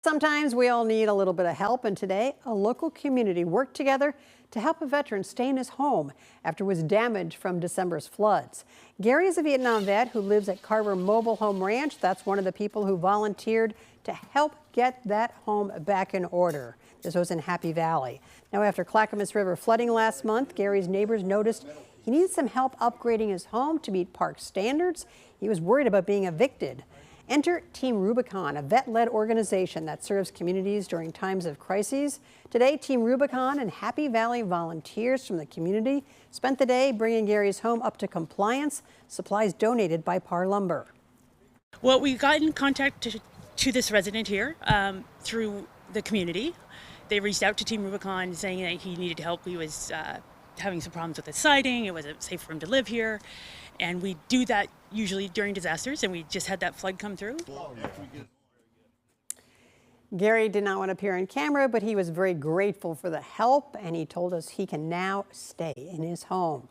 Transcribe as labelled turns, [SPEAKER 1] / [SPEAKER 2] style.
[SPEAKER 1] Sometimes we all need a little bit of help, and today a local community worked together to help a veteran stay in his home after it was damaged from December's floods. Gary is a Vietnam vet who lives at Carver Mobile Home Ranch. That's one of the people who volunteered to help get that home back in order. This was in Happy Valley. Now, after Clackamas River flooding last month, Gary's neighbors noticed he needed some help upgrading his home to meet park standards. He was worried about being evicted. Enter Team Rubicon, a vet-led organization that serves communities during times of crises. Today, Team Rubicon and Happy Valley volunteers from the community spent the day bringing Gary's home up to compliance, supplies donated by Par Lumber.
[SPEAKER 2] Well, we got in contact to this resident here through the community. They reached out to Team Rubicon saying that he needed help. He was having some problems with his siding. It wasn't safe for him to live here. And we do that usually during disasters, and we just had that flood come through.
[SPEAKER 1] Gary did not want to appear on camera, but he was very grateful for the help, and he told us he can now stay in his home.